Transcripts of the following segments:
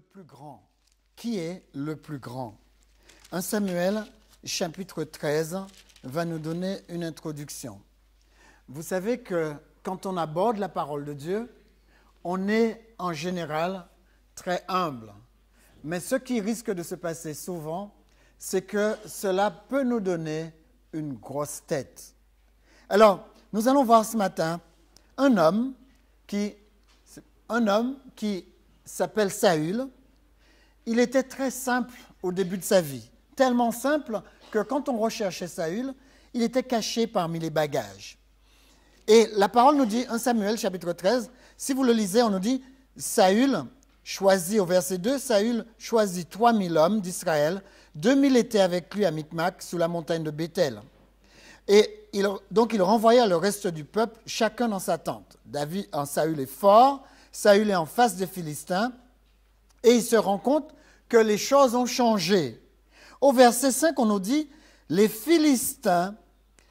plus grand. Qui est le plus grand? 1 Samuel, chapitre 13, va nous donner une introduction. Vous savez que quand on aborde la parole de Dieu, on est en général très humble. Mais ce qui risque de se passer souvent, c'est que cela peut nous donner une grosse tête. Alors, nous allons voir ce matin un homme qui s'appelle Saül. Il était très simple au début de sa vie. Tellement simple que quand on recherchait Saül, il était caché parmi les bagages. Et la parole nous dit, 1 Samuel chapitre 13, si vous le lisez, on nous dit, Saül choisit, au verset 2, Saül choisit 3000 hommes d'Israël, 2000 étaient avec lui à Micmac, sous la montagne de Béthel. Et donc il renvoya le reste du peuple, chacun dans sa tente. Saül est fort, Saül est en face des Philistins, et il se rend compte que les choses ont changé. Au verset 5, on nous dit, les Philistins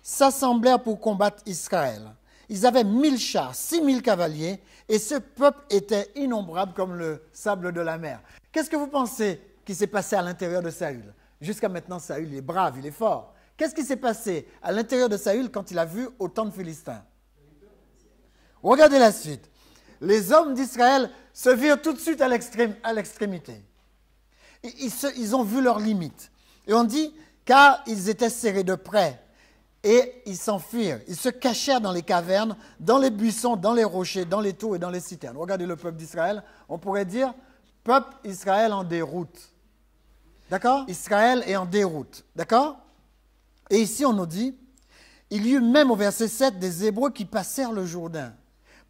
s'assemblèrent pour combattre Israël. Ils avaient 1000 chars, 6000 cavaliers, et ce peuple était innombrable comme le sable de la mer. Qu'est-ce que vous pensez qui s'est passé à l'intérieur de Saül? Jusqu'à maintenant, Saül est brave, il est fort. Qu'est-ce qui s'est passé à l'intérieur de Saül quand il a vu autant de Philistins? Regardez la suite. Les hommes d'Israël se virent tout de suite à l'extrémité. Ils ont vu leurs limites. Et on dit, car ils étaient serrés de près. Et ils s'enfuirent. Ils se cachèrent dans les cavernes, dans les buissons, dans les rochers, dans les tours et dans les citernes. Regardez le peuple d'Israël. On pourrait dire, peuple Israël en déroute. D'accord? Israël est en déroute. D'accord? Et ici, on nous dit, il y eut même au verset 7 des Hébreux qui passèrent le Jourdain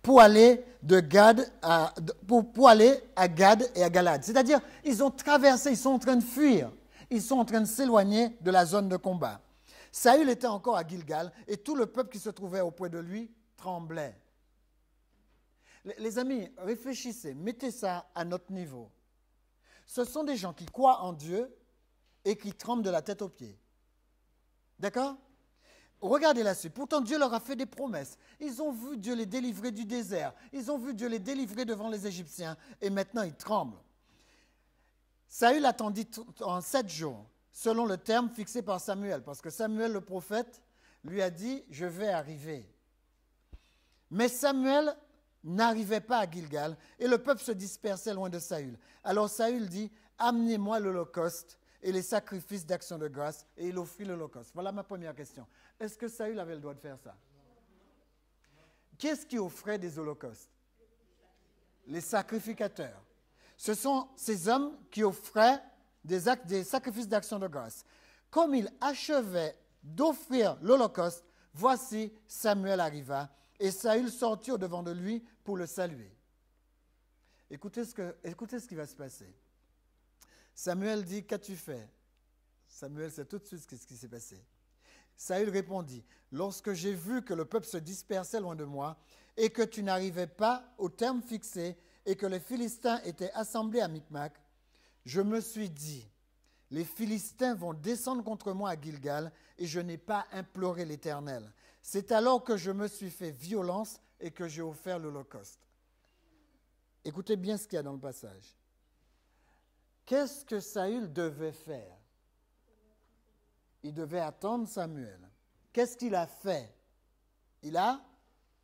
pour aller à Gad et à Galad. C'est-à-dire, ils ont traversé, ils sont en train de fuir. Ils sont en train de s'éloigner de la zone de combat. Saül était encore à Gilgal et tout le peuple qui se trouvait auprès de lui tremblait. Les amis, réfléchissez, mettez ça à notre niveau. Ce sont des gens qui croient en Dieu et qui tremblent de la tête aux pieds. D'accord? Regardez la suite. Pourtant, Dieu leur a fait des promesses. Ils ont vu Dieu les délivrer du désert. Ils ont vu Dieu les délivrer devant les Égyptiens. Et maintenant, ils tremblent. Saül attendit en 7 jours, selon le terme fixé par Samuel. Parce que Samuel, le prophète, lui a dit, je vais arriver. Mais Samuel n'arrivait pas à Gilgal et le peuple se dispersait loin de Saül. Alors Saül dit, amenez-moi l'holocauste et les sacrifices d'action de grâce, et il offrit l'holocauste. Voilà ma première question. Est-ce que Saül avait le droit de faire ça? Qu'est-ce qui offrait des holocaustes? Les sacrificateurs. Ce sont ces hommes qui offraient des sacrifices d'action de grâce. Comme il achevait d'offrir l'holocauste, voici Samuel arriva, et Saül sortit au-devant de lui pour le saluer. Écoutez ce qui va se passer. Samuel dit, qu'as-tu fait? Samuel sait tout de suite ce qui s'est passé. Saül répondit, lorsque j'ai vu que le peuple se dispersait loin de moi et que tu n'arrivais pas au terme fixé et que les Philistins étaient assemblés à Micmac, je me suis dit, les Philistins vont descendre contre moi à Gilgal et je n'ai pas imploré l'Éternel. C'est alors que je me suis fait violence et que j'ai offert l'holocauste. Écoutez bien ce qu'il y a dans le passage. Qu'est-ce que Saül devait faire? Il devait attendre Samuel. Qu'est-ce qu'il a fait? Il a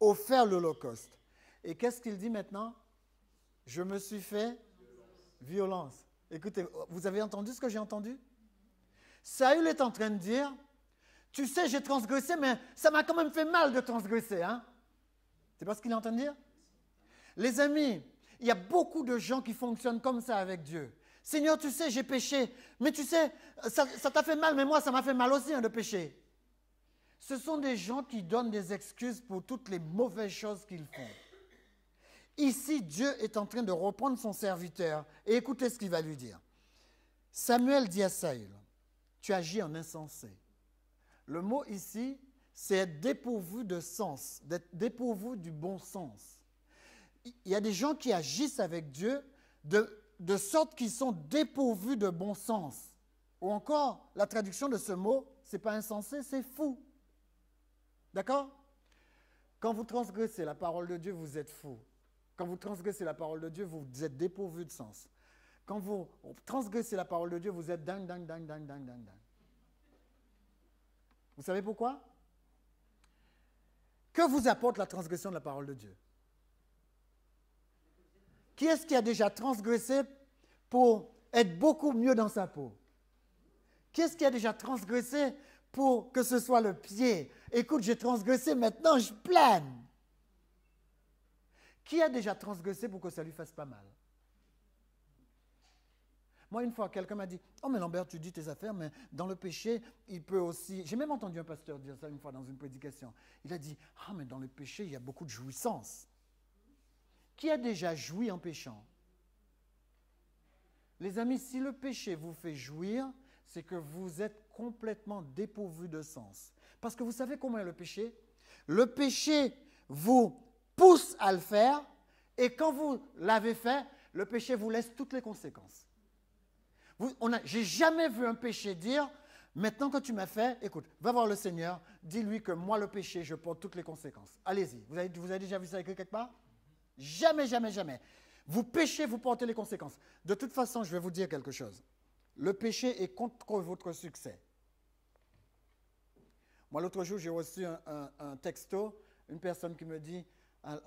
offert l'holocauste. Et qu'est-ce qu'il dit maintenant? Je me suis fait violence. Écoutez, vous avez entendu ce que j'ai entendu? Saül est en train de dire, tu sais, j'ai transgressé, mais ça m'a quand même fait mal de transgresser. Hein? C'est pas ce qu'il est en train de dire? Les amis, il y a beaucoup de gens qui fonctionnent comme ça avec Dieu. Seigneur, tu sais, j'ai péché, mais tu sais, ça t'a fait mal, mais moi, ça m'a fait mal aussi de pécher. Ce sont des gens qui donnent des excuses pour toutes les mauvaises choses qu'ils font. Ici, Dieu est en train de reprendre son serviteur et écoutez ce qu'il va lui dire. Samuel dit à Saül, tu agis en insensé. Le mot ici, c'est être dépourvu de sens, d'être dépourvu du bon sens. Il y a des gens qui agissent avec Dieu de sorte qu'ils sont dépourvus de bon sens. Ou encore, la traduction de ce mot, ce n'est pas insensé, c'est fou. D'accord? Quand vous transgressez la parole de Dieu, vous êtes fou. Quand vous transgressez la parole de Dieu, vous êtes dépourvu de sens. quand vous transgressez la parole de Dieu, vous êtes dingue. Vous savez pourquoi? Que vous apporte la transgression de la parole de Dieu? Qui est-ce qui a déjà transgressé pour être beaucoup mieux dans sa peau? Qui est-ce qui a déjà transgressé pour que ce soit le pied? Écoute, j'ai transgressé, maintenant je plane. Qui a déjà transgressé pour que ça lui fasse pas mal? Moi, une fois, quelqu'un m'a dit, « Oh, mais Lambert, tu dis tes affaires, mais dans le péché, il peut aussi... » J'ai même entendu un pasteur dire ça une fois dans une prédication. Il a dit, « Ah, mais dans le péché, il y a beaucoup de jouissance. » Qui a déjà joui en péchant? Les amis, si le péché vous fait jouir, c'est que vous êtes complètement dépourvu de sens. Parce que vous savez comment est le péché? Le péché vous pousse à le faire, et quand vous l'avez fait, le péché vous laisse toutes les conséquences. J'ai jamais vu un péché dire, maintenant que tu m'as fait, écoute, va voir le Seigneur, dis-lui que moi le péché, je porte toutes les conséquences. Allez-y, vous avez déjà vu ça écrit quelque part? Jamais. Vous péchez, vous portez les conséquences. De toute façon, je vais vous dire quelque chose. Le péché est contre votre succès. Moi, l'autre jour, j'ai reçu un texto, une personne qui me dit,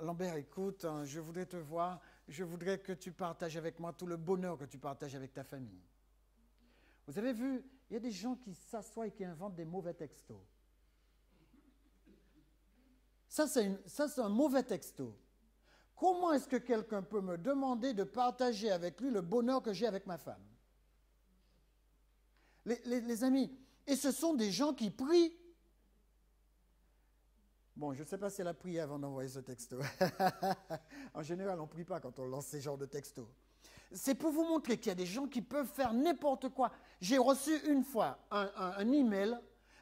Lambert, écoute, je voudrais te voir, je voudrais que tu partages avec moi tout le bonheur que tu partages avec ta famille. Vous avez vu, il y a des gens qui s'assoient et qui inventent des mauvais textos. Ça, c'est un mauvais texto. Comment est-ce que quelqu'un peut me demander de partager avec lui le bonheur que j'ai avec ma femme? Les amis, et ce sont des gens qui prient. Bon, je ne sais pas si elle a prié avant d'envoyer ce texto. En général, on ne prie pas quand on lance ces genres de textos. C'est pour vous montrer qu'il y a des gens qui peuvent faire n'importe quoi. J'ai reçu une fois un email.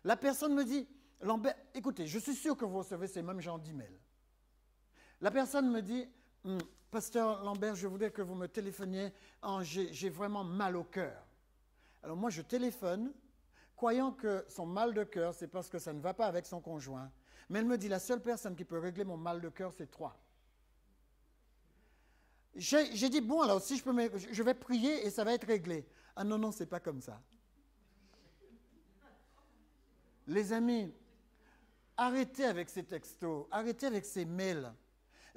La personne me dit, Lambert, écoutez, je suis sûr que vous recevez ces mêmes genres d'emails. La personne me dit, Pasteur Lambert, je voudrais que vous me téléphoniez, j'ai vraiment mal au cœur. Alors moi, je téléphone, croyant que son mal de cœur, c'est parce que ça ne va pas avec son conjoint. Mais elle me dit, la seule personne qui peut régler mon mal de cœur, c'est toi. J'ai dit, bon, alors si je vais prier et ça va être réglé. Ah non, c'est pas comme ça. Les amis, arrêtez avec ces textos, arrêtez avec ces mails.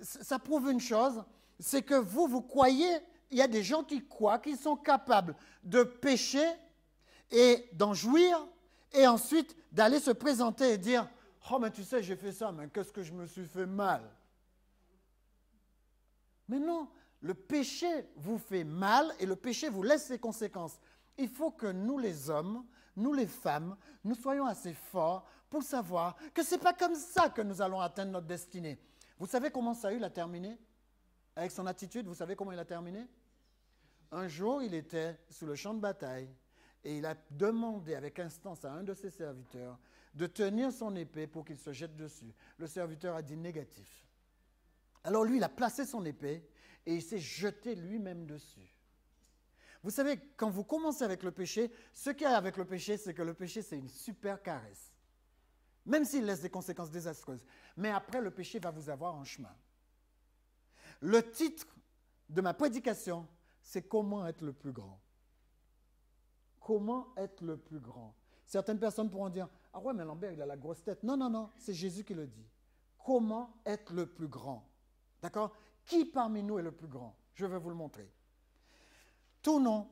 Ça prouve une chose, c'est que vous croyez, il y a des gens qui croient qu'ils sont capables de pécher et d'en jouir et ensuite d'aller se présenter et dire « Oh, mais tu sais, j'ai fait ça, mais qu'est-ce que je me suis fait mal ?» Mais non, le péché vous fait mal et le péché vous laisse ses conséquences. Il faut que nous les hommes, nous les femmes, nous soyons assez forts pour savoir que ce n'est pas comme ça que nous allons atteindre notre destinée. Vous savez comment Saül a terminé? Avec son attitude, vous savez comment il a terminé? Un jour, il était sous le champ de bataille et il a demandé avec instance à un de ses serviteurs de tenir son épée pour qu'il se jette dessus. Le serviteur a dit négatif. Alors lui, il a placé son épée et il s'est jeté lui-même dessus. Vous savez, quand vous commencez avec le péché, ce qu'il y a avec le péché, c'est que le péché, c'est une super caresse. Même s'il laisse des conséquences désastreuses. Mais après, le péché va vous avoir en chemin. Le titre de ma prédication, c'est « Comment être le plus grand ?» Comment être le plus grand? Certaines personnes pourront dire « Ah ouais, mais Lambert, il a la grosse tête. » Non, c'est Jésus qui le dit. Comment être le plus grand? D'accord? Qui parmi nous est le plus grand? Je vais vous le montrer. Tournons.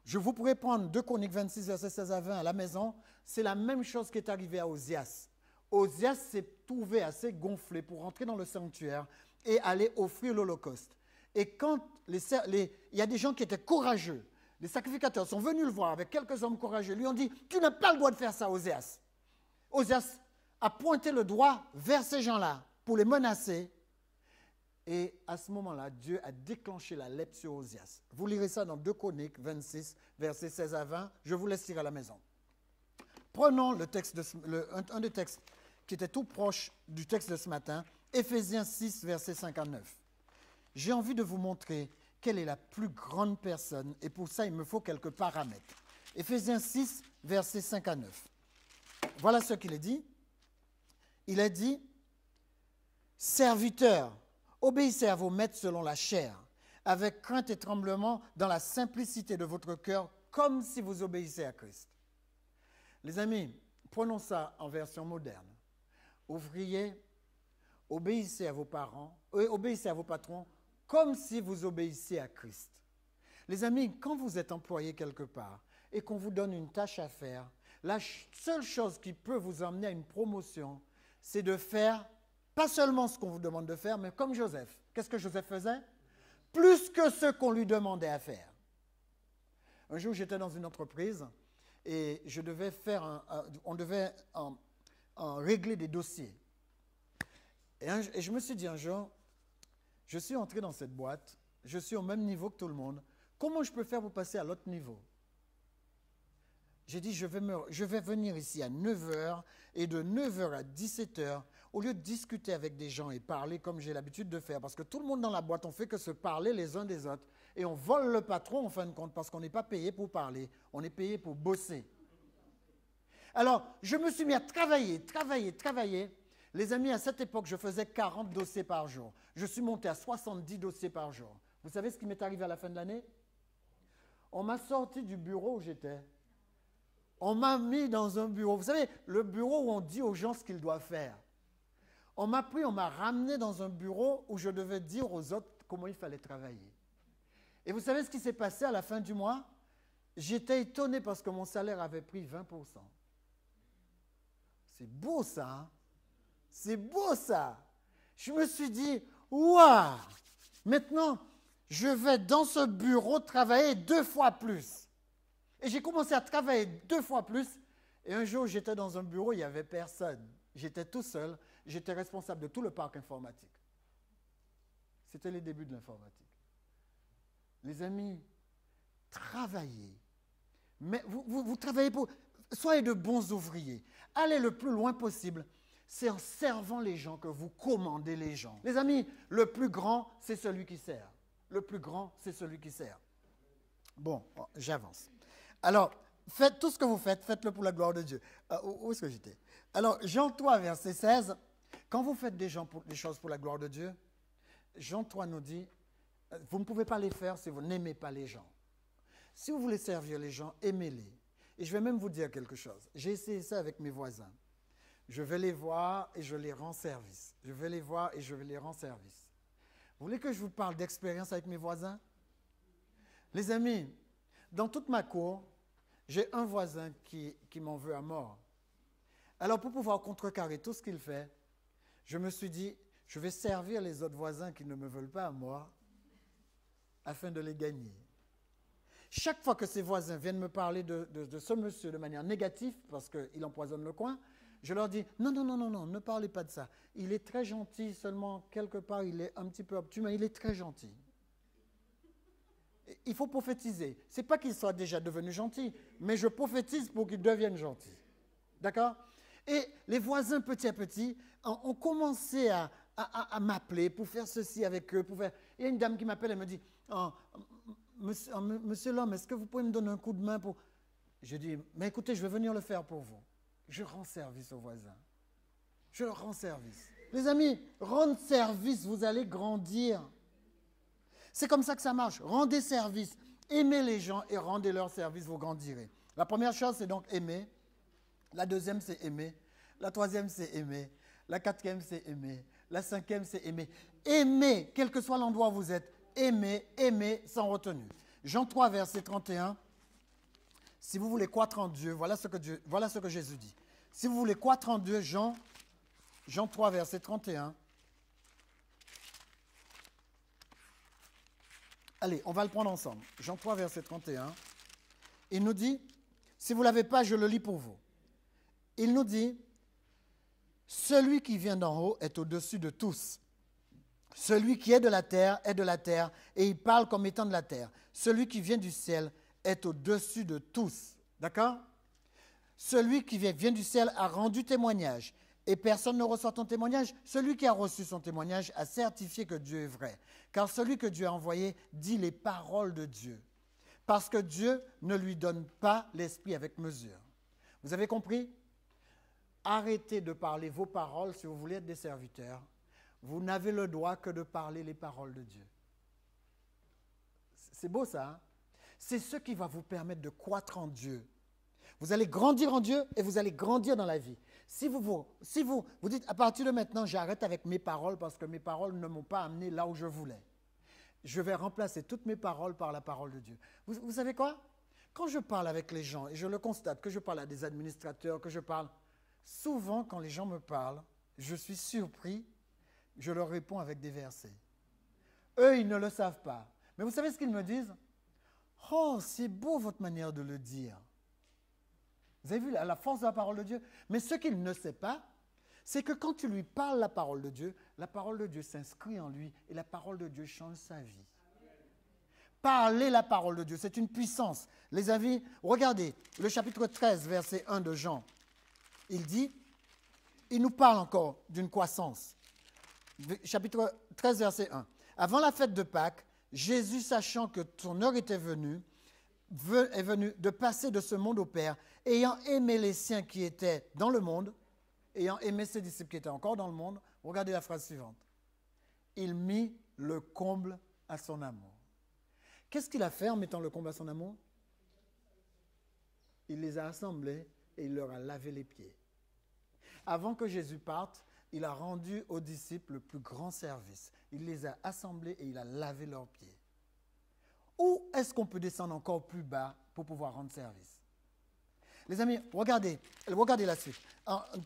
Je vous pourrais prendre 2 Chroniques 26, versets 16 à 20 à la maison. C'est la même chose qui est arrivée à Osias. Osias s'est trouvé assez gonflé pour rentrer dans le sanctuaire et aller offrir l'Holocauste. Et quand il y a des gens qui étaient courageux, les sacrificateurs sont venus le voir avec quelques hommes courageux, lui ont dit « Tu n'as pas le droit de faire ça, Osias. » Osias a pointé le doigt vers ces gens-là pour les menacer. Et à ce moment-là, Dieu a déclenché la lèpre sur Osias. Vous lirez ça dans 2 Chroniques 26, versets 16 à 20. Je vous laisse lire à la maison. Prenons un des textes qui était tout proche du texte de ce matin, Éphésiens 6, verset 59. J'ai envie de vous montrer quelle est la plus grande personne, et pour ça, il me faut quelques paramètres. Éphésiens 6, verset 59. Voilà ce qu'il est dit. Il a dit « Serviteurs, obéissez à vos maîtres selon la chair, avec crainte et tremblement, dans la simplicité de votre cœur, comme si vous obéissez à Christ. Les amis, prenons ça en version moderne. Ouvriers, obéissez à vos parents, obéissez à vos patrons, comme si vous obéissiez à Christ. Les amis, quand vous êtes employé quelque part et qu'on vous donne une tâche à faire, la seule chose qui peut vous emmener à une promotion, c'est de faire pas seulement ce qu'on vous demande de faire, mais comme Joseph. Qu'est-ce que Joseph faisait? Plus que ce qu'on lui demandait à faire. Un jour, j'étais dans une entreprise et on devait régler des dossiers. Et je me suis dit un jour, je suis entré dans cette boîte, je suis au même niveau que tout le monde, comment je peux faire pour passer à l'autre niveau? J'ai dit, je vais venir ici à 9h et de 9h à 17h, au lieu de discuter avec des gens et parler comme j'ai l'habitude de faire, parce que tout le monde dans la boîte, on fait que se parler les uns des autres, et on vole le patron en fin de compte, parce qu'on n'est pas payé pour parler, on est payé pour bosser. Alors, je me suis mis à travailler. Les amis, à cette époque, je faisais 40 dossiers par jour. Je suis monté à 70 dossiers par jour. Vous savez ce qui m'est arrivé à la fin de l'année? On m'a sorti du bureau où j'étais. On m'a mis dans un bureau. Vous savez, le bureau où on dit aux gens ce qu'ils doivent faire. On m'a ramené dans un bureau où je devais dire aux autres comment il fallait travailler. Et vous savez ce qui s'est passé à la fin du mois? J'étais étonné parce que mon salaire avait pris 20%. C'est beau ça, hein? C'est beau ça. Je me suis dit, waouh, maintenant, je vais dans ce bureau travailler 2 fois plus. Et j'ai commencé à travailler 2 fois plus. Et un jour, j'étais dans un bureau, il n'y avait personne. J'étais tout seul. J'étais responsable de tout le parc informatique. C'était les débuts de l'informatique. Les amis, travaillez. Mais vous travaillez pour... Soyez de bons ouvriers. Allez le plus loin possible. C'est en servant les gens que vous commandez les gens. Les amis, le plus grand, c'est celui qui sert. Le plus grand, c'est celui qui sert. Bon, j'avance. Alors, faites tout ce que vous faites, faites-le pour la gloire de Dieu. Où est-ce que j'étais? Alors, Jean 3, verset 16, quand vous faites des choses pour la gloire de Dieu, Jean 3 nous dit, vous ne pouvez pas les faire si vous n'aimez pas les gens. Si vous voulez servir les gens, aimez-les. Et je vais même vous dire quelque chose. J'ai essayé ça avec mes voisins. Je vais les voir et je les rends service. Je vais les voir et je les rends service. Vous voulez que je vous parle d'expérience avec mes voisins? Les amis, dans toute ma cour, j'ai un voisin qui m'en veut à mort. Alors, pour pouvoir contrecarrer tout ce qu'il fait, je me suis dit, je vais servir les autres voisins qui ne me veulent pas à mort afin de les gagner. Chaque fois que ces voisins viennent me parler de ce monsieur de manière négative, parce qu'il empoisonne le coin, je leur dis, non, ne parlez pas de ça. Il est très gentil, seulement quelque part, il est un petit peu obtus, mais il est très gentil. Il faut prophétiser. Ce n'est pas qu'il soit déjà devenu gentil, mais je prophétise pour qu'il devienne gentil. D'accord? Et les voisins, petit à petit, ont commencé à m'appeler pour faire ceci avec eux. Il y a une dame qui m'appelle et me dit, Monsieur l'homme, est-ce que vous pouvez me donner un coup de main pour... Je dis, mais écoutez, je vais venir le faire pour vous. Je rends service aux voisins. Je leur rends service. Les amis, rendre service, vous allez grandir. C'est comme ça que ça marche. Rendez service. Aimez les gens et rendez leur service, vous grandirez. La première chose, c'est donc aimer. La deuxième, c'est aimer. La troisième, c'est aimer. La quatrième, c'est aimer. La cinquième, c'est aimer. Aimer, quel que soit l'endroit où vous êtes. Aimer sans retenue. Jean 3, verset 31. Si vous voulez croître en Dieu, voilà ce que Jésus dit. Si vous voulez croître en Dieu, Jean 3, verset 31. Allez, on va le prendre ensemble. Jean 3, verset 31. Il nous dit, si vous ne l'avez pas, je le lis pour vous. Il nous dit, celui qui vient d'en haut est au-dessus de tous. Celui qui est de la terre, et il parle comme étant de la terre. Celui qui vient du ciel est au-dessus de tous. D'accord? Celui qui vient du ciel a rendu témoignage, et personne ne reçoit ton témoignage. Celui qui a reçu son témoignage a certifié que Dieu est vrai. Car celui que Dieu a envoyé dit les paroles de Dieu. Parce que Dieu ne lui donne pas l'esprit avec mesure. Vous avez compris? Arrêtez de parler vos paroles si vous voulez être des serviteurs. Vous n'avez le droit que de parler les paroles de Dieu. C'est beau ça, hein? C'est ce qui va vous permettre de croître en Dieu. Vous allez grandir en Dieu et vous allez grandir dans la vie. Si vous dites, à partir de maintenant, j'arrête avec mes paroles parce que mes paroles ne m'ont pas amené là où je voulais. Je vais remplacer toutes mes paroles par la parole de Dieu. Vous savez quoi? Quand je parle avec les gens, et je le constate, que je parle à des administrateurs, que je parle, souvent quand les gens me parlent, je suis surpris, je leur réponds avec des versets. Eux, ils ne le savent pas. Mais vous savez ce qu'ils me disent? Oh, c'est beau votre manière de le dire. Vous avez vu la force de la parole de Dieu? Mais ce qu'il ne sait pas, c'est que quand tu lui parles la parole de Dieu s'inscrit en lui et la parole de Dieu change sa vie. Parler la parole de Dieu, c'est une puissance. Les amis, regardez, le chapitre 13, verset 1 de Jean, il dit, il nous parle encore d'une croissance. Chapitre 13, verset 1. Avant la fête de Pâques, Jésus, sachant que son heure était venue, est venu de passer de ce monde au Père, ayant aimé les siens qui étaient dans le monde, ayant aimé ses disciples qui étaient encore dans le monde, regardez la phrase suivante. Il mit le comble à son amour. Qu'est-ce qu'il a fait en mettant le comble à son amour? Il les a assemblés et il leur a lavé les pieds. Avant que Jésus parte, il a rendu aux disciples le plus grand service. Il les a assemblés et il a lavé leurs pieds. Où est-ce qu'on peut descendre encore plus bas pour pouvoir rendre service? Les amis, regardez la suite.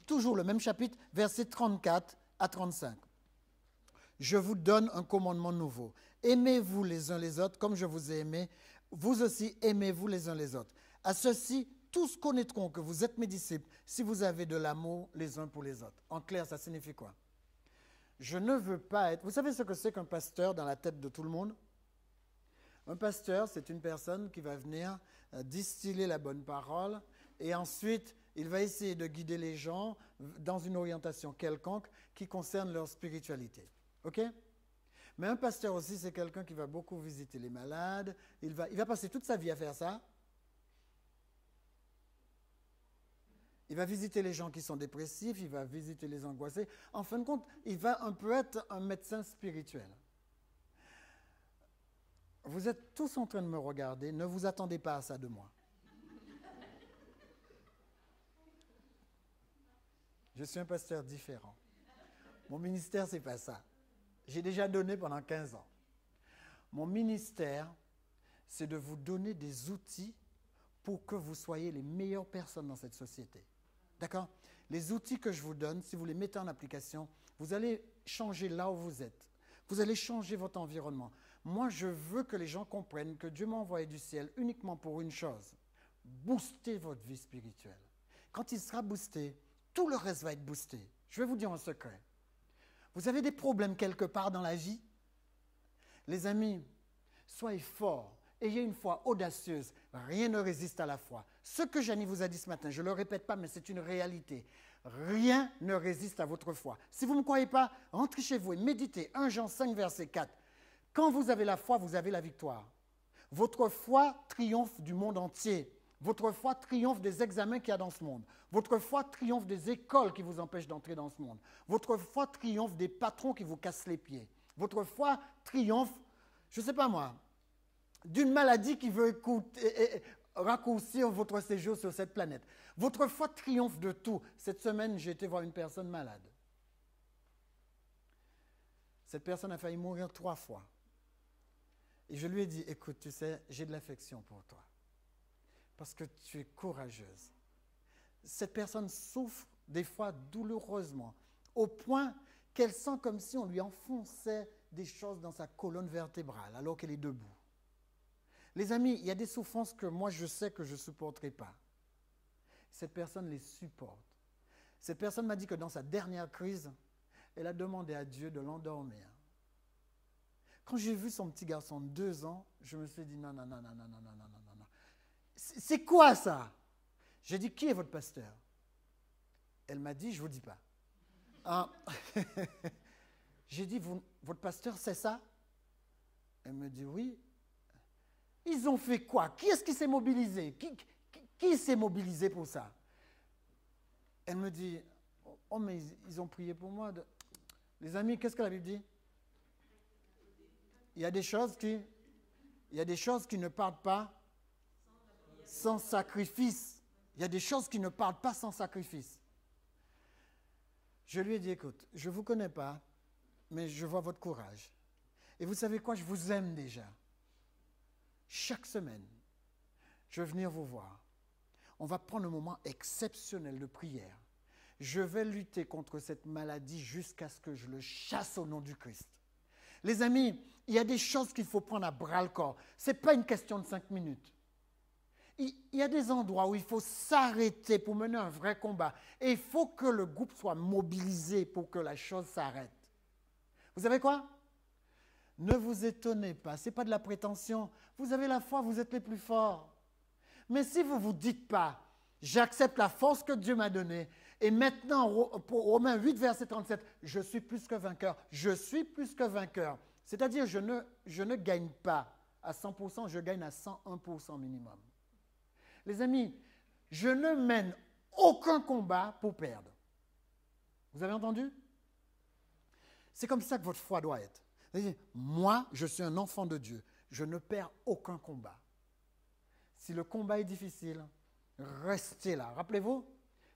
Toujours le même chapitre, versets 34 à 35. Je vous donne un commandement nouveau. Aimez-vous les uns les autres comme je vous ai aimé. Vous aussi, aimez-vous les uns les autres. À ceci, tous connaîtront que vous êtes mes disciples si vous avez de l'amour les uns pour les autres. En clair, ça signifie quoi? Je ne veux pas être... Vous savez ce que c'est qu'un pasteur dans la tête de tout le monde? Un pasteur, c'est une personne qui va venir distiller la bonne parole et ensuite, il va essayer de guider les gens dans une orientation quelconque qui concerne leur spiritualité. OK? Mais un pasteur aussi, c'est quelqu'un qui va beaucoup visiter les malades. Il va passer toute sa vie à faire ça. Il va visiter les gens qui sont dépressifs, il va visiter les angoissés. En fin de compte, il va un peu être un médecin spirituel. Vous êtes tous en train de me regarder, ne vous attendez pas à ça de moi. Je suis un pasteur différent. Mon ministère, ce n'est pas ça. J'ai déjà donné pendant 15 ans. Mon ministère, c'est de vous donner des outils pour que vous soyez les meilleures personnes dans cette société. D'accord? Les outils que je vous donne, si vous les mettez en application, vous allez changer là où vous êtes. Vous allez changer votre environnement. Moi, je veux que les gens comprennent que Dieu m'a envoyé du ciel uniquement pour une chose, booster votre vie spirituelle. Quand il sera boosté, tout le reste va être boosté. Je vais vous dire un secret. Vous avez des problèmes quelque part dans la vie? Les amis, soyez forts, ayez une foi audacieuse. Rien ne résiste à la foi. Ce que Janie vous a dit ce matin, je ne le répète pas, mais c'est une réalité. Rien ne résiste à votre foi. Si vous ne me croyez pas, rentrez chez vous et méditez. 1 Jean 5, verset 4. Quand vous avez la foi, vous avez la victoire. Votre foi triomphe du monde entier. Votre foi triomphe des examens qu'il y a dans ce monde. Votre foi triomphe des écoles qui vous empêchent d'entrer dans ce monde. Votre foi triomphe des patrons qui vous cassent les pieds. Votre foi triomphe, je ne sais pas moi, d'une maladie qui veut raccourcir votre séjour sur cette planète. Votre foi triomphe de tout. Cette semaine, j'ai été voir une personne malade. Cette personne a failli mourir 3 fois. Et je lui ai dit, écoute, tu sais, j'ai de l'affection pour toi. Parce que tu es courageuse. Cette personne souffre des fois douloureusement, au point qu'elle sent comme si on lui enfonçait des choses dans sa colonne vertébrale alors qu'elle est debout. Les amis, il y a des souffrances que moi je sais que je ne supporterai pas. Cette personne les supporte. Cette personne m'a dit que dans sa dernière crise, elle a demandé à Dieu de l'endormir. Quand j'ai vu son petit garçon de 2 ans, je me suis dit non. C'est quoi ça? J'ai dit, qui est votre pasteur? Elle m'a dit, je ne vous dis pas. J'ai dit, votre pasteur, c'est ça? Elle me dit, oui. Ils ont fait quoi? Qui est-ce qui s'est mobilisé? Qui s'est mobilisé pour ça? Elle me dit, oh mais ils ont prié pour moi. Les amis, qu'est-ce que la Bible dit? Il y a des choses qui il y a des choses qui ne partent pas sans sacrifice. Il y a des choses qui ne partent pas sans sacrifice. Je lui ai dit, écoute, je ne vous connais pas, mais je vois votre courage. Et vous savez quoi, je vous aime déjà. Chaque semaine, je vais venir vous voir. On va prendre un moment exceptionnel de prière. Je vais lutter contre cette maladie jusqu'à ce que je le chasse au nom du Christ. Les amis, il y a des choses qu'il faut prendre à bras-le-corps. Ce n'est pas une question de 5 minutes. Il y a des endroits où il faut s'arrêter pour mener un vrai combat. Et il faut que le groupe soit mobilisé pour que la chose s'arrête. Vous savez quoi? Ne vous étonnez pas, ce n'est pas de la prétention. Vous avez la foi, vous êtes les plus forts. Mais si vous ne vous dites pas, j'accepte la force que Dieu m'a donnée, et maintenant, pour Romains 8, verset 37, je suis plus que vainqueur. Je suis plus que vainqueur. C'est-à-dire, je ne gagne pas à 100%, je gagne à 101% minimum. Les amis, je ne mène aucun combat pour perdre. Vous avez entendu? C'est comme ça que votre foi doit être. C'est-à-dire, moi, je suis un enfant de Dieu. Je ne perds aucun combat. Si le combat est difficile, restez là. Rappelez-vous,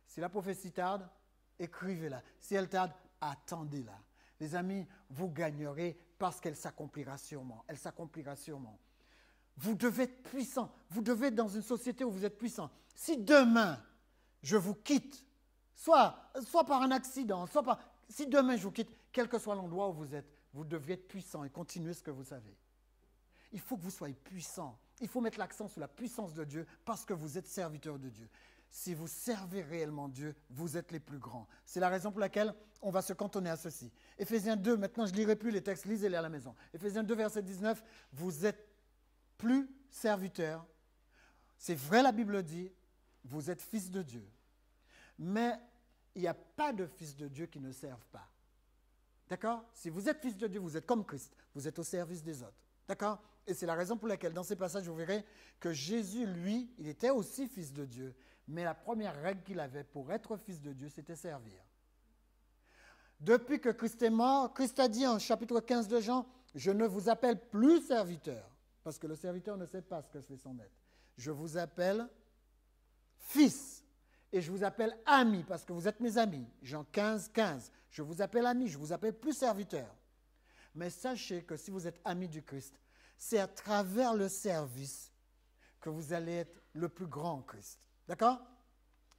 si la prophétie tarde, écrivez-la. Si elle tarde, attendez-la. Les amis, vous gagnerez parce qu'elle s'accomplira sûrement. Elle s'accomplira sûrement. Vous devez être puissant. Vous devez être dans une société où vous êtes puissant. Si demain, je vous quitte, soit par un accident, si demain je vous quitte, quel que soit l'endroit où vous êtes, vous devez être puissant et continuer ce que vous savez. Il faut que vous soyez puissant. Il faut mettre l'accent sur la puissance de Dieu parce que vous êtes serviteur de Dieu. Si vous servez réellement Dieu, vous êtes les plus grands. C'est la raison pour laquelle on va se cantonner à ceci. Éphésiens 2, maintenant je ne lirai plus les textes, lisez-les à la maison. Éphésiens 2, verset 19, vous êtes plus serviteurs. C'est vrai, la Bible dit, vous êtes fils de Dieu. Mais il n'y a pas de fils de Dieu qui ne servent pas. D'accord? Si vous êtes fils de Dieu, vous êtes comme Christ. Vous êtes au service des autres. D'accord? Et c'est la raison pour laquelle, dans ces passages, vous verrez que Jésus, lui, il était aussi fils de Dieu. Mais la première règle qu'il avait pour être fils de Dieu, c'était servir. Depuis que Christ est mort, Christ a dit en chapitre 15 de Jean, « Je ne vous appelle plus serviteur, parce que le serviteur ne sait pas ce que fait son maître. Je vous appelle fils, et je vous appelle ami, parce que vous êtes mes amis. » Jean 15, 15. « Je vous appelle ami, je vous appelle plus serviteur. » Mais sachez que si vous êtes ami du Christ, c'est à travers le service que vous allez être le plus grand en Christ. D'accord?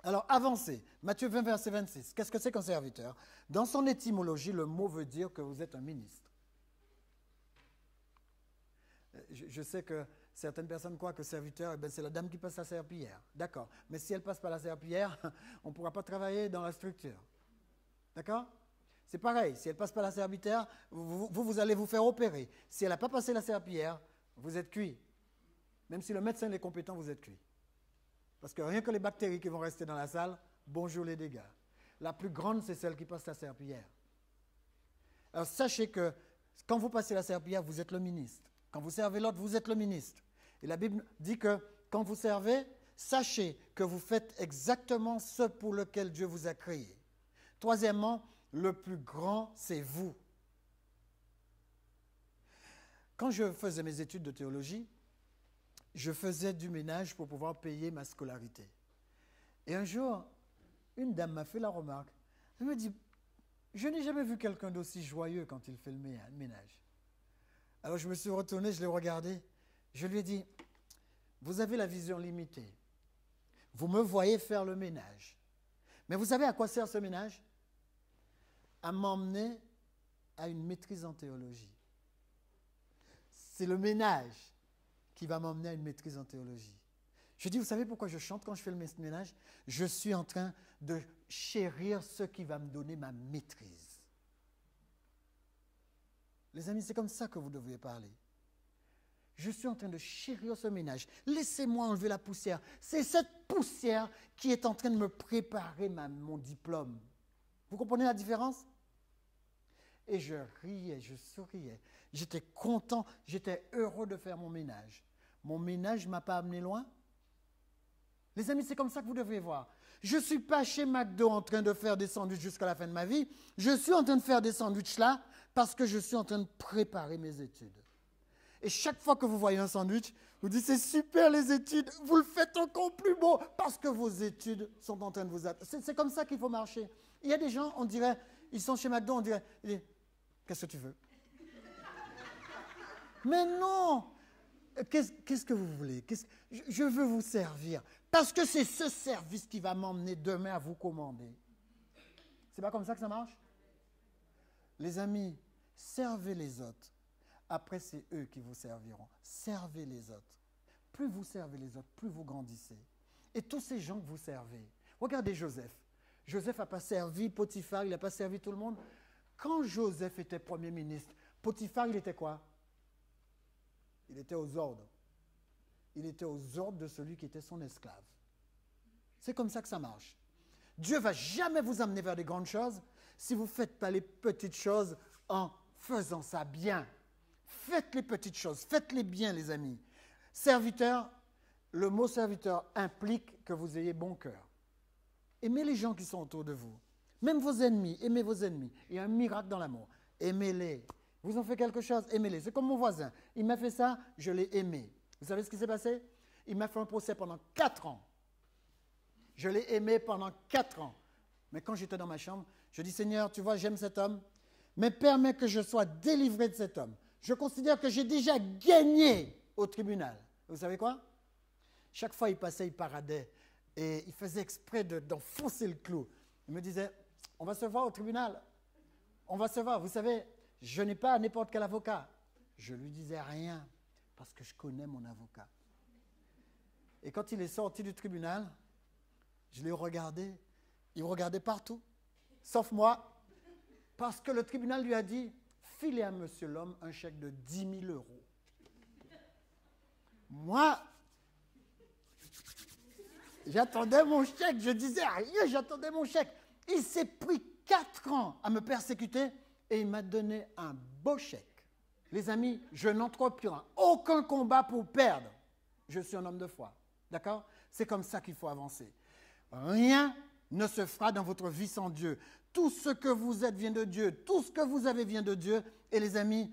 Alors, avancez. Matthieu 20, verset 26. Qu'est-ce que c'est qu'un serviteur? Dans son étymologie, le mot veut dire que vous êtes un ministre. Je sais que certaines personnes croient que serviteur, c'est la dame qui passe la serpillière. D'accord. Mais si elle passe par la serpillière, on ne pourra pas travailler dans la structure. D'accord? C'est pareil. Si elle passe par la serpillière, vous allez vous faire opérer. Si elle n'a pas passé la serpillière, vous êtes cuit. Même si le médecin est compétent, vous êtes cuit. Parce que rien que les bactéries qui vont rester dans la salle, bonjour les dégâts. La plus grande, c'est celle qui passe la serpillière. Alors sachez que quand vous passez la serpillière, vous êtes le ministre. Quand vous servez l'autre, vous êtes le ministre. Et la Bible dit que quand vous servez, sachez que vous faites exactement ce pour lequel Dieu vous a créé. Troisièmement, le plus grand, c'est vous. Quand je faisais mes études de théologie, je faisais du ménage pour pouvoir payer ma scolarité. Et un jour, une dame m'a fait la remarque. Elle me dit, je n'ai jamais vu quelqu'un d'aussi joyeux quand il fait le ménage. Alors je me suis retourné, je l'ai regardé. Je lui ai dit, vous avez la vision limitée. Vous me voyez faire le ménage. Mais vous savez à quoi sert ce ménage? À m'emmener à une maîtrise en théologie. C'est le ménage qui va m'emmener à une maîtrise en théologie. Je dis, vous savez pourquoi je chante quand je fais le ménage? Je suis en train de chérir ce qui va me donner ma maîtrise. Les amis, c'est comme ça que vous devriez parler. Je suis en train de chérir ce ménage. Laissez-moi enlever la poussière. C'est cette poussière qui est en train de me préparer mon diplôme. Vous comprenez la différence? Et je riais, je souriais. J'étais content, j'étais heureux de faire mon ménage. Mon ménage ne m'a pas amené loin. Les amis, c'est comme ça que vous devriez voir. Je ne suis pas chez McDo en train de faire des sandwichs jusqu'à la fin de ma vie. Je suis en train de faire des sandwichs là parce que je suis en train de préparer mes études. Et chaque fois que vous voyez un sandwich, vous dites, c'est super les études, vous le faites encore plus beau parce que vos études sont en train de vous attendre. C'est comme ça qu'il faut marcher. Il y a des gens, on dirait, ils sont chez McDo, on dirait, qu'est-ce que tu veux? Mais non! Qu'est-ce que vous voulez? Je veux vous servir. Parce que c'est ce service qui va m'emmener demain à vous commander. C'est pas comme ça que ça marche? Les amis, servez les autres. Après, c'est eux qui vous serviront. Servez les autres. Plus vous servez les autres, plus vous grandissez. Et tous ces gens que vous servez. Regardez Joseph. Joseph n'a pas servi Potiphar, il n'a pas servi tout le monde. Quand Joseph était Premier ministre, Potiphar, il était quoi? Il était aux ordres. Il était aux ordres de celui qui était son esclave. C'est comme ça que ça marche. Dieu ne va jamais vous amener vers des grandes choses si vous ne faites pas les petites choses en faisant ça bien. Faites les petites choses, faites-les bien, les amis. Serviteur, le mot serviteur implique que vous ayez bon cœur. Aimez les gens qui sont autour de vous. Même vos ennemis, aimez vos ennemis. Il y a un miracle dans l'amour. Aimez-les. Vous ont fait quelque chose, aimez-les. C'est comme mon voisin. Il m'a fait ça, je l'ai aimé. Vous savez ce qui s'est passé? Il m'a fait un procès pendant 4 ans. Je l'ai aimé pendant 4 ans. Mais quand j'étais dans ma chambre, je dis, Seigneur, tu vois, j'aime cet homme, mais permets que je sois délivré de cet homme. Je considère que j'ai déjà gagné au tribunal. Vous savez quoi? Chaque fois, il passait, il paradait. Et il faisait exprès d'enfoncer le clou. Il me disait, on va se voir au tribunal. On va se voir. Vous savez, je n'ai pas n'importe quel avocat. Je ne lui disais rien parce que je connais mon avocat. Et quand il est sorti du tribunal, je l'ai regardé. Il me regardait partout, sauf moi, parce que le tribunal lui a dit, filez à monsieur l'homme un chèque de 10 000 euros. Moi, j'attendais mon chèque, je disais rien, j'attendais mon chèque. Il s'est pris 4 ans à me persécuter et il m'a donné un beau chèque. Les amis, je n'entreprends aucun combat pour perdre. Je suis un homme de foi, d'accord? C'est comme ça qu'il faut avancer. Rien ne se fera dans votre vie sans Dieu. Tout ce que vous êtes vient de Dieu. Tout ce que vous avez vient de Dieu. Et les amis,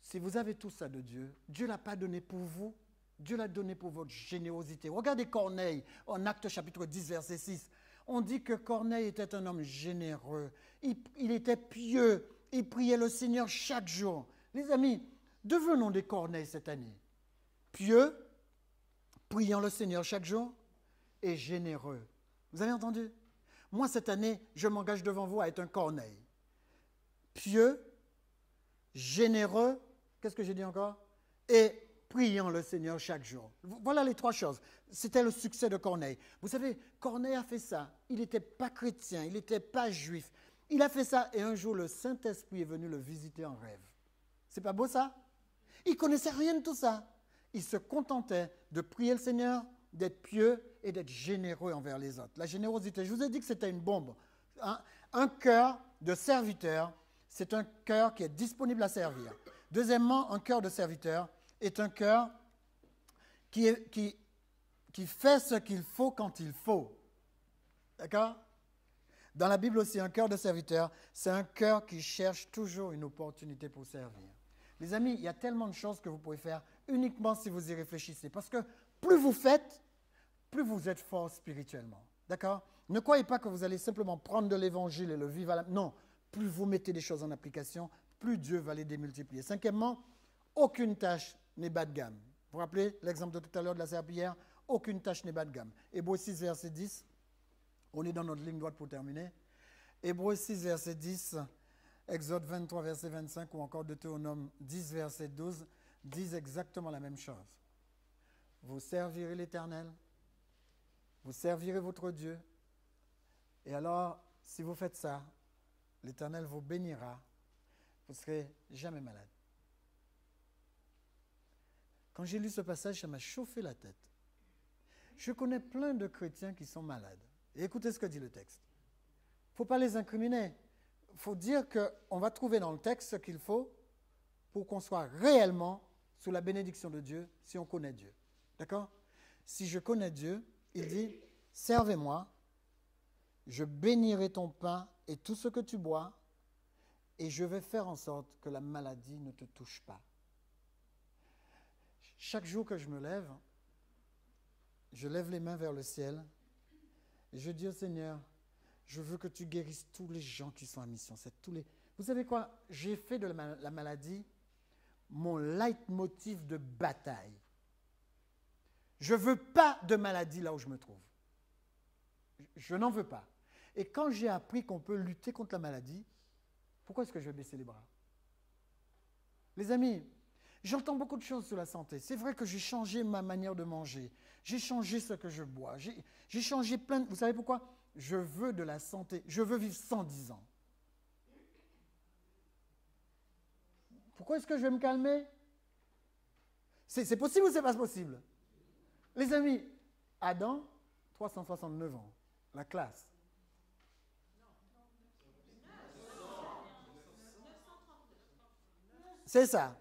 si vous avez tout ça de Dieu, Dieu ne l'a pas donné pour vous. Dieu l'a donné pour votre générosité. Regardez Corneille, en Actes chapitre 10, verset 6. On dit que Corneille était un homme généreux. Il était pieux. Il priait le Seigneur chaque jour. Les amis, devenons des Corneilles cette année. Pieux, priant le Seigneur chaque jour et généreux. Vous avez entendu? Moi, cette année, je m'engage devant vous à être un Corneille. Pieux, généreux, qu'est-ce que j'ai dit encore? Et priant le Seigneur chaque jour. Voilà les 3 choses. C'était le succès de Corneille. Vous savez, Corneille a fait ça. Il n'était pas chrétien, il n'était pas juif. Il a fait ça et un jour, le Saint-Esprit est venu le visiter en rêve. C'est pas beau ça? Il ne connaissait rien de tout ça. Il se contentait de prier le Seigneur, d'être pieux et d'être généreux envers les autres. La générosité, je vous ai dit que c'était une bombe. Un cœur de serviteur, c'est un cœur qui est disponible à servir. Deuxièmement, un cœur de serviteur est un cœur qui fait ce qu'il faut quand il faut. D'accord? Dans la Bible aussi, un cœur de serviteur, c'est un cœur qui cherche toujours une opportunité pour servir. Les amis, il y a tellement de choses que vous pouvez faire uniquement si vous y réfléchissez. Parce que plus vous faites, plus vous êtes fort spirituellement. D'accord? Ne croyez pas que vous allez simplement prendre de l'évangile et le vivre à la... Non, plus vous mettez des choses en application, plus Dieu va les démultiplier. Cinquièmement, aucune tâche n'est bas de gamme. Vous vous rappelez l'exemple de tout à l'heure de la serpillière? Aucune tâche n'est bas de gamme. Hébreux 6, verset 10. On est dans notre ligne droite pour terminer. Hébreux 6, verset 10, Exode 23, verset 25 ou encore Deutéronome 10, verset 12 disent exactement la même chose. Vous servirez l'Éternel, vous servirez votre Dieu, et alors, si vous faites ça, l'Éternel vous bénira, vous ne serez jamais malade. Quand j'ai lu ce passage, ça m'a chauffé la tête. Je connais plein de chrétiens qui sont malades. Et écoutez ce que dit le texte. Il ne faut pas les incriminer. Il faut dire qu'on va trouver dans le texte ce qu'il faut pour qu'on soit réellement sous la bénédiction de Dieu si on connaît Dieu. D'accord? Si je connais Dieu, il dit, servez-moi, je bénirai ton pain et tout ce que tu bois, et je vais faire en sorte que la maladie ne te touche pas. Chaque jour que je me lève, je lève les mains vers le ciel et je dis au Seigneur, je veux que tu guérisses tous les gens qui sont en mission. Vous savez quoi? J'ai fait de la maladie mon leitmotiv de bataille. Je ne veux pas de maladie là où je me trouve. Je n'en veux pas. Et quand j'ai appris qu'on peut lutter contre la maladie, pourquoi est-ce que je vais baisser les bras? Les amis, j'entends beaucoup de choses sur la santé. C'est vrai que j'ai changé ma manière de manger. J'ai changé ce que je bois. J'ai changé plein de... Vous savez pourquoi? Je veux de la santé. Je veux vivre 110 ans. Pourquoi est-ce que je vais me calmer? C'est possible ou c'est pas possible? Les amis, Adam, 369 ans, la classe. C'est ça.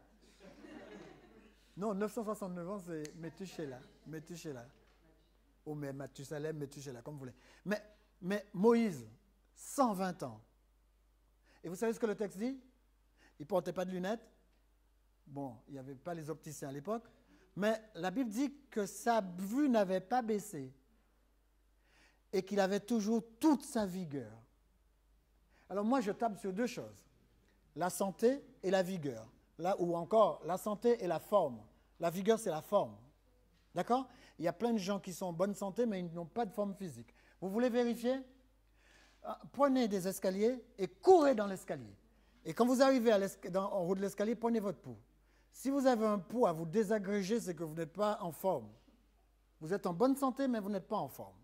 Non, 969 ans, c'est Métuchéla. Ou mais Mathusalem, Métuchéla, comme vous voulez. Mais Moïse, 120 ans. Et vous savez ce que le texte dit? Il ne portait pas de lunettes. Bon, il n'y avait pas les opticiens à l'époque. Mais la Bible dit que sa vue n'avait pas baissé. Et qu'il avait toujours toute sa vigueur. Alors moi, je table sur deux choses. La santé et la vigueur. Là, ou encore, la santé et la forme. La vigueur, c'est la forme. D'accord? Il y a plein de gens qui sont en bonne santé, mais ils n'ont pas de forme physique. Vous voulez vérifier? Prenez des escaliers et courez dans l'escalier. Et quand vous arrivez en haut de l'escalier, prenez votre pouls. Si vous avez un pouls à vous désagréger, c'est que vous n'êtes pas en forme. Vous êtes en bonne santé, mais vous n'êtes pas en forme.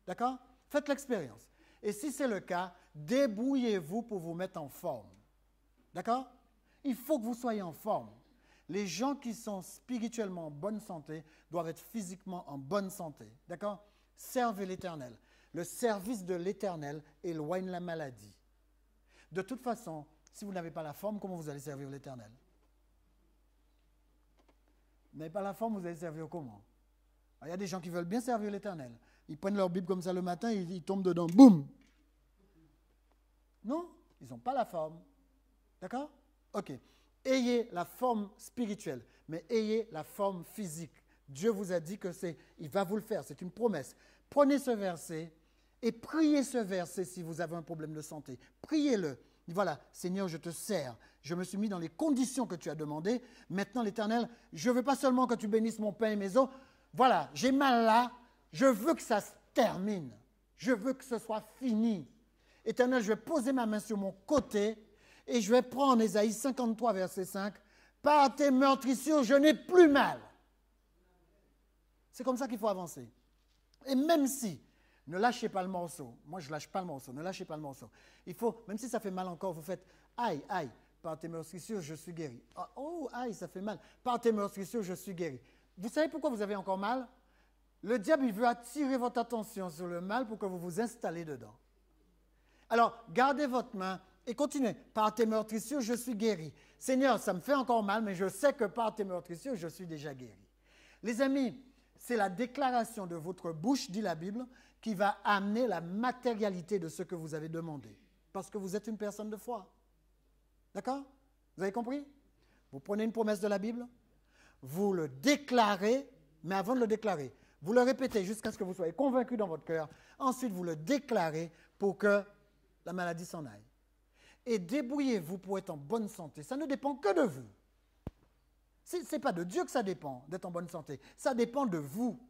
D'accord? Faites l'expérience. Et si c'est le cas, débrouillez-vous pour vous mettre en forme. D'accord? Il faut que vous soyez en forme. Les gens qui sont spirituellement en bonne santé doivent être physiquement en bonne santé. D'accord? Servez l'Éternel. Le service de l'Éternel éloigne la maladie. De toute façon, si vous n'avez pas la forme, comment vous allez servir l'Éternel? Vous n'avez pas la forme, vous allez servir comment? Alors, il y a des gens qui veulent bien servir l'Éternel. Ils prennent leur Bible comme ça le matin, ils tombent dedans, boum! Non, ils n'ont pas la forme. D'accord? Ok. Ayez la forme spirituelle, mais ayez la forme physique. Dieu vous a dit que il va vous le faire, c'est une promesse. Prenez ce verset et priez ce verset si vous avez un problème de santé. Priez-le. Voilà, Seigneur, je te sers. Je me suis mis dans les conditions que tu as demandées. Maintenant, l'Éternel, je ne veux pas seulement que tu bénisses mon pain et mes os. Voilà, j'ai mal là. Je veux que ça se termine. Je veux que ce soit fini. Éternel, je vais poser ma main sur mon côté et je vais prendre Ésaïe 53, verset 5. Par tes meurtrissures, je n'ai plus mal. C'est comme ça qu'il faut avancer. Et même si, ne lâchez pas le morceau. Moi, je ne lâche pas le morceau. Ne lâchez pas le morceau. Il faut, même si ça fait mal encore, vous faites aïe, aïe. Par tes meurtrissures, je suis guéri. Oh, aïe, ça fait mal. Par tes meurtrissures, je suis guéri. Vous savez pourquoi vous avez encore mal? Le diable, il veut attirer votre attention sur le mal pour que vous vous installez dedans. Alors, gardez votre main et continuez. Par tes meurtrissures, je suis guéri. Seigneur, ça me fait encore mal, mais je sais que par tes meurtrissures, je suis déjà guéri. Les amis, c'est la déclaration de votre bouche, dit la Bible, qui va amener la matérialité de ce que vous avez demandé. Parce que vous êtes une personne de foi. D'accord? Vous avez compris? Vous prenez une promesse de la Bible, vous le déclarez, mais avant de le déclarer, vous le répétez jusqu'à ce que vous soyez convaincu dans votre cœur. Ensuite, vous le déclarez pour que la maladie s'en aille. Et débrouillez-vous pour être en bonne santé. Ça ne dépend que de vous. Ce n'est pas de Dieu que ça dépend d'être en bonne santé. Ça dépend de vous.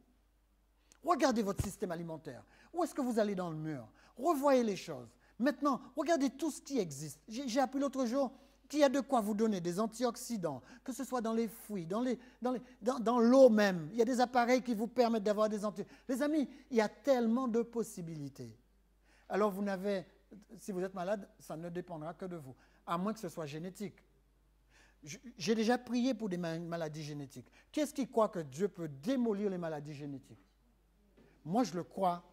Regardez votre système alimentaire. Où est-ce que vous allez dans le mur? Revoyez les choses. Maintenant, regardez tout ce qui existe. J'ai appris l'autre jour qu'il y a de quoi vous donner des antioxydants, que ce soit dans les fruits, dans l'eau même. Il y a des appareils qui vous permettent d'avoir des antioxydants. Les amis, il y a tellement de possibilités. Alors, si vous êtes malade, ça ne dépendra que de vous, à moins que ce soit génétique. J'ai déjà prié pour des maladies génétiques. Qu'est-ce qui croit que Dieu peut démolir les maladies génétiques? Moi, je le crois.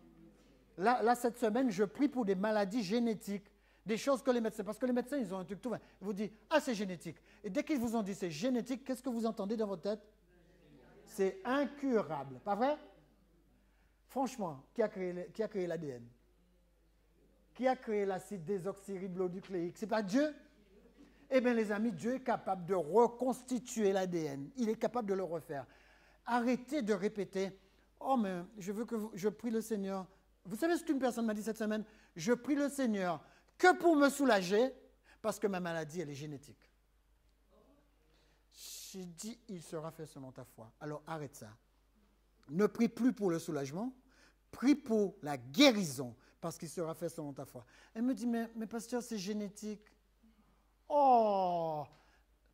Là, cette semaine, je prie pour des maladies génétiques, des choses que les médecins, parce que les médecins, ils ont un truc tout vain. Ils vous disent, ah, c'est génétique. Et dès qu'ils vous ont dit c'est génétique, qu'est-ce que vous entendez dans votre tête? C'est incurable. Pas vrai? Franchement, qui a créé l'ADN? Qui a créé l'acide désoxyribonucléique? C'est pas Dieu? Eh bien, les amis, Dieu est capable de reconstituer l'ADN. Il est capable de le refaire. Arrêtez de répéter, « Oh, mais je veux que je prie le Seigneur. » Vous savez ce qu'une personne m'a dit cette semaine? « Je prie le Seigneur que pour me soulager, parce que ma maladie, elle est génétique. » J'ai dit, il sera fait selon ta foi. Alors arrête ça. Ne prie plus pour le soulagement, prie pour la guérison, parce qu'il sera fait selon ta foi. Elle me dit, mais pasteur, c'est génétique. Oh,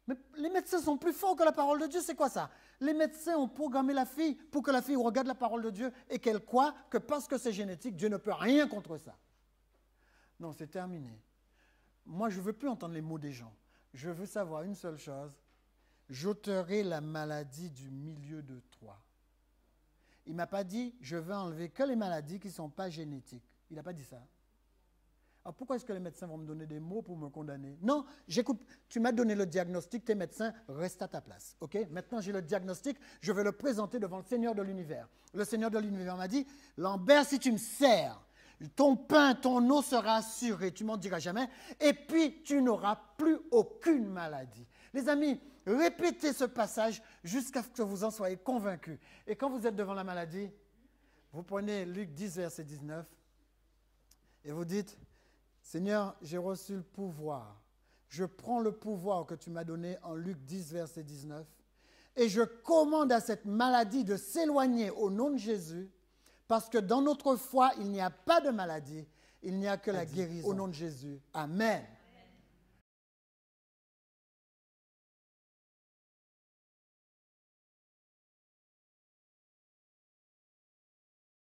mais les médecins sont plus forts que la parole de Dieu, c'est quoi ça? Les médecins ont programmé la fille pour que la fille regarde la parole de Dieu et qu'elle croit que parce que c'est génétique, Dieu ne peut rien contre ça. Non, c'est terminé. Moi, je ne veux plus entendre les mots des gens. Je veux savoir une seule chose. J'ôterai la maladie du milieu de toi. Il ne m'a pas dit, je veux enlever que les maladies qui ne sont pas génétiques. Il n'a pas dit ça. Alors pourquoi est-ce que les médecins vont me donner des mots pour me condamner? Non, j'écoute, tu m'as donné le diagnostic, tes médecins restent à ta place. Ok? Maintenant j'ai le diagnostic, je vais le présenter devant le Seigneur de l'univers. Le Seigneur de l'univers m'a dit, Lambert, si tu me sers, ton pain, ton eau sera assuré, tu m'en diras jamais, et puis tu n'auras plus aucune maladie. Les amis, répétez ce passage jusqu'à ce que vous en soyez convaincus. Et quand vous êtes devant la maladie, vous prenez Luc 10, verset 19, et vous dites, Seigneur, j'ai reçu le pouvoir. Je prends le pouvoir que tu m'as donné en Luc 10, verset 19, et je commande à cette maladie de s'éloigner au nom de Jésus, parce que dans notre foi, il n'y a pas de maladie, il n'y a que la guérison au nom de Jésus. Amen.